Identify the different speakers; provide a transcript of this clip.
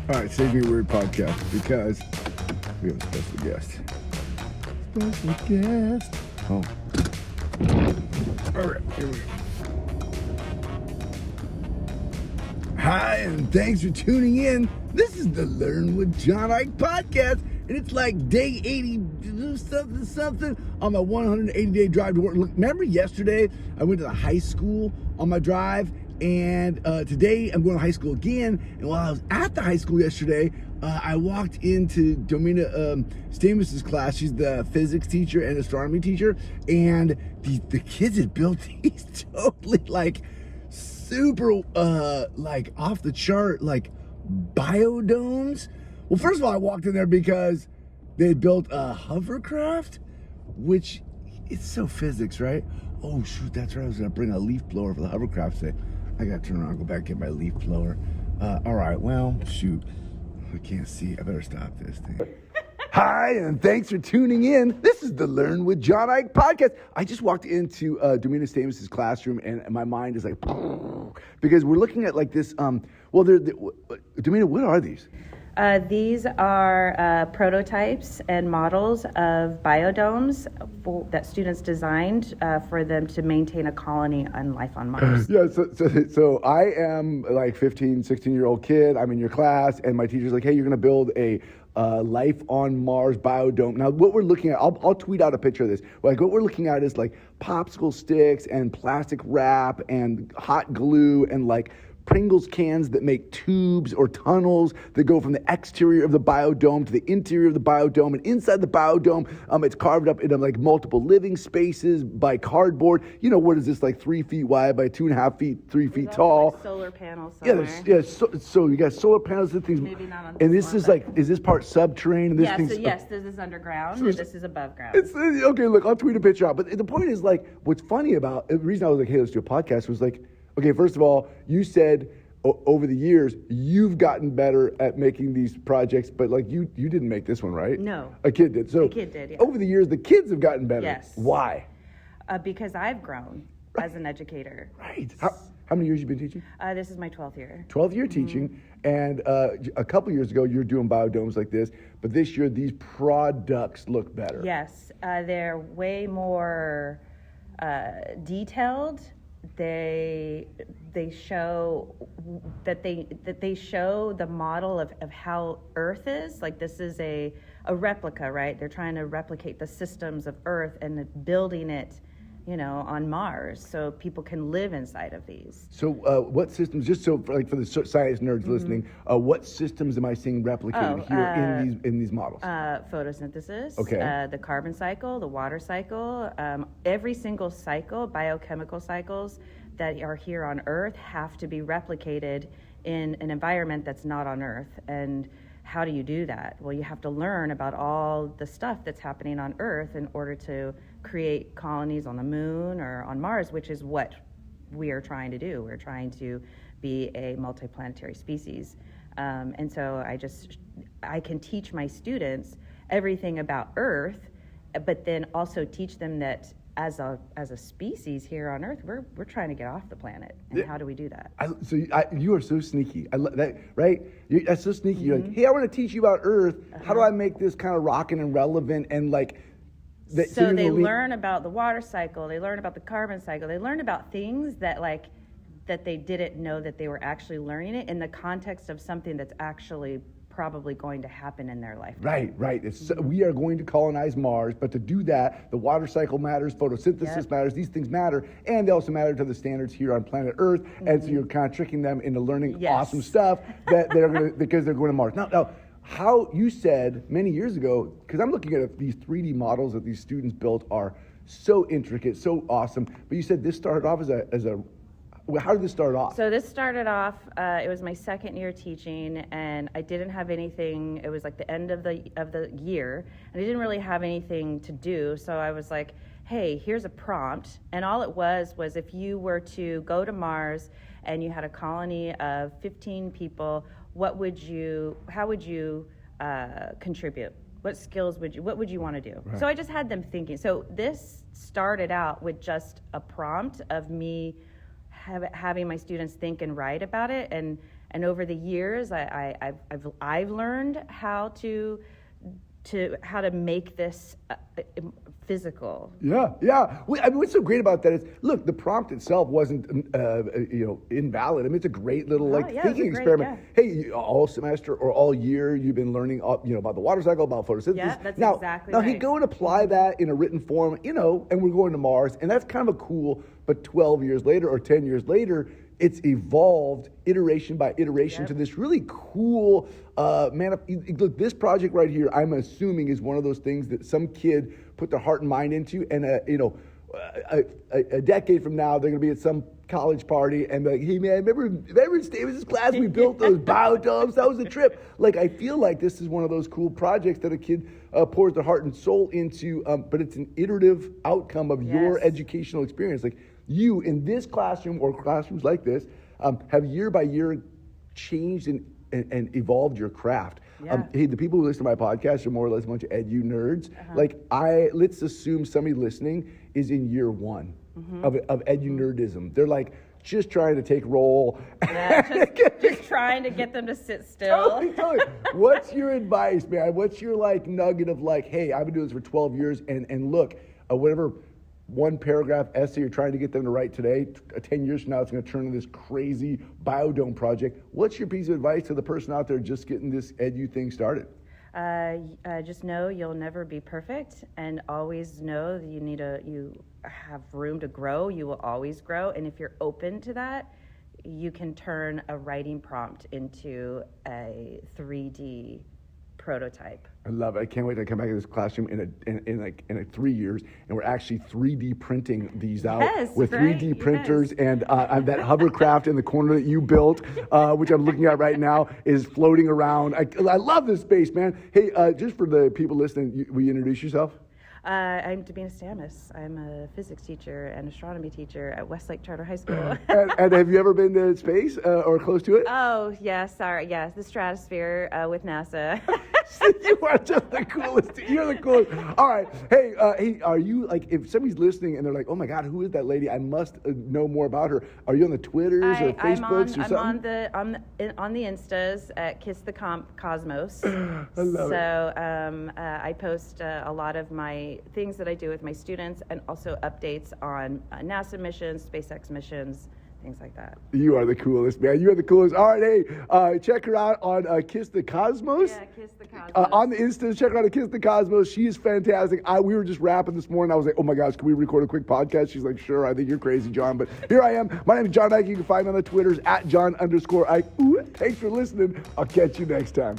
Speaker 1: All right, Save Me a Word podcast because we have a special guest. Special guest. Oh. All right, here we go. Hi, and thanks for tuning in. This is the Learn with John Eick podcast, and it's like day 80 something on my 180-day drive to work. Look, remember yesterday I went to the high school on my drive, and today I'm going to high school again. And while I was at the high school yesterday, I walked into Domina Stamos' class. She's the physics teacher and astronomy teacher, and the kids had built these totally like super like off the chart like biodomes. Well, first of all, I walked in there because they built a hovercraft, which it's so physics, right? Oh shoot, that's right. I was gonna bring a leaf blower for the hovercraft today. I gotta turn around and go back and get my leaf blower. All right, well, shoot, I can't see. I better stop this thing. Hi, and thanks for tuning in. This is the Learn with John Eick podcast. I just walked into Domina Stamos' classroom, and my mind is like, because we're looking at like this. Domina, what are these?
Speaker 2: These are prototypes and models of biodomes that students designed for them to maintain a colony and life on Mars.
Speaker 1: Yeah, so I am like 15, 16-year-old kid. I'm in your class, and my teacher's like, hey, you're going to build a life on Mars biodome. Now, what we're looking at, I'll tweet out a picture of this. Like, what we're looking at is like popsicle sticks and plastic wrap and hot glue and like Pringles cans that make tubes or tunnels that go from the exterior of the biodome to the interior of the biodome. And inside the biodome, it's carved up into like multiple living spaces by cardboard. You know, what is this, like 3 feet wide by 2.5 feet, 3 feet tall?
Speaker 2: Like solar panels somewhere.
Speaker 1: So you got solar panels and things.
Speaker 2: Maybe not on
Speaker 1: and
Speaker 2: this
Speaker 1: this
Speaker 2: one,
Speaker 1: is like, is this part subterranean? And this
Speaker 2: this is underground and this is above ground.
Speaker 1: Okay, look, I'll tweet a picture out. But the point is, like, what's funny about, the reason I was like, hey, let's do a podcast was like, okay, first of all, you said over the years, you've gotten better at making these projects, but like you didn't make this one, right?
Speaker 2: No.
Speaker 1: A kid did. So
Speaker 2: a kid did, yeah.
Speaker 1: Over the years, the kids have gotten better.
Speaker 2: Yes.
Speaker 1: Why?
Speaker 2: Because I've grown as an educator.
Speaker 1: Right. How many years you been teaching?
Speaker 2: This is my 12th year.
Speaker 1: 12th year teaching, and a couple years ago, you were doing biodomes like this, but this year, these products look better.
Speaker 2: Yes, they're way more detailed. They show that they show the model of how Earth is. Like, this is a replica, right? They're trying to replicate the systems of Earth and building it, you know, on Mars so people can live inside of these.
Speaker 1: So what systems, just so for the science nerds listening, what systems am I seeing replicated here in these models?
Speaker 2: Photosynthesis,
Speaker 1: okay.
Speaker 2: The carbon cycle, the water cycle, every single cycle, biochemical cycles that are here on Earth have to be replicated in an environment that's not on Earth. And how do you do that? Well, you have to learn about all the stuff that's happening on Earth in order to create colonies on the moon or on Mars, which is what we are trying to do. We're trying to be a multiplanetary species. And so I can teach my students everything about Earth, but then also teach them that as a species here on Earth, we're trying to get off the planet. And how do we do that?
Speaker 1: You are so sneaky. I love that, right? That's so sneaky. Mm-hmm. You're like, hey, I want to teach you about Earth. How do I make this kind of rocking and relevant and like?
Speaker 2: So they learn about the water cycle. They learn about the carbon cycle. They learn about things that they didn't know that they were actually learning it in the context of something that's actually probably going to happen in their life.
Speaker 1: Right. We are going to colonize Mars, but to do that, the water cycle matters, photosynthesis matters, these things matter, and they also matter to the standards here on planet Earth, and so you're kind of tricking them into learning awesome stuff that they're going to, because they're going to Mars. Now, how you said many years ago, because I'm looking at these 3D models that these students built are so intricate, so awesome, but you said this started off as a how did this start off?
Speaker 2: So this started off, it was my second year teaching, and I didn't have anything. It was like the end of the year, and I didn't really have anything to do. So I was like, hey, here's a prompt. And all it was if you were to go to Mars and you had a colony of 15 people, how would you contribute? What skills what would you want to do? Right. So I just had them thinking. So this started out with just a prompt of me having my students think and write about it, and And over the years, I've learned how to make this physical.
Speaker 1: Yeah. I mean, what's so great about that is, look, the prompt itself wasn't, invalid. I mean, it's a great little thinking experiment. Yeah. Hey, all semester or all year, you've been learning, about the water cycle, about photosynthesis.
Speaker 2: Yeah, that's
Speaker 1: now,
Speaker 2: exactly
Speaker 1: now
Speaker 2: right.
Speaker 1: Now, go and apply that in a written form, and we're going to Mars, and that's kind of a cool. But 12 years later or 10 years later, it's evolved iteration by iteration to this really cool, look, this project right here, I'm assuming is one of those things that some kid put their heart and mind into, and a decade from now, they're going to be at some college party and be like, hey man, remember in Davis's class we built those biodomes? That was a trip. Like, I feel like this is one of those cool projects that a kid pours their heart and soul into, but it's an iterative outcome of your educational experience. Like, you in this classroom or classrooms like this have year by year changed and evolved your craft.
Speaker 2: Yeah.
Speaker 1: Hey, the people who listen to my podcast are more or less a bunch of edu nerds. Like, let's assume somebody listening is in year one of edu nerdism. They're like just trying to take roll.
Speaker 2: Yeah, just trying to get them to sit still.
Speaker 1: Totally. What's your advice, man? What's your nugget of hey, I've been doing this for 12 years and look, whatever one paragraph essay you're trying to get them to write today, 10 years from now, it's going to turn into this crazy biodome project. What's your piece of advice to the person out there just getting this edu thing started?
Speaker 2: Just know you'll never be perfect, and always know that you have room to grow. You will always grow, and if you're open to that, you can turn a writing prompt into a 3D prototype.
Speaker 1: I love it. I can't wait to come back to this classroom in 3 years, and we're actually 3D printing these out with 3D printers, and that hovercraft in the corner that you built, which I'm looking at right now, is floating around. I love this space, man. Hey, just for the people listening, will you introduce yourself?
Speaker 2: I'm Davina Stamis. I'm a physics teacher and astronomy teacher at Westlake Charter High School.
Speaker 1: and have you ever been to space or close to it?
Speaker 2: Oh, yes. Sorry. Yes, the stratosphere with NASA.
Speaker 1: You are just the coolest. You're the coolest. All right. Hey, are you, if somebody's listening and they're like, oh my God, who is that lady? I must know more about her. Are you on the Twitters or Facebooks or something?
Speaker 2: I'm on the Instas at Kiss the Cosmos.
Speaker 1: I love it.
Speaker 2: So I post a lot of my things that I do with my students, and also updates on NASA missions, SpaceX missions, things like that. You are the coolest, man. You are the coolest. All right, hey, check her out on Kiss the Cosmos. Yeah, Kiss the Cosmos.
Speaker 1: On the Insta, check her out at Kiss the Cosmos. She is fantastic. We were just rapping this morning. I was like, oh my gosh, can we record a quick podcast? She's like, sure. I think you're crazy, John. But here I am. My name is John Eick. You can find me on the Twitters at John_Eick. Ooh, thanks for listening. I'll catch you next time.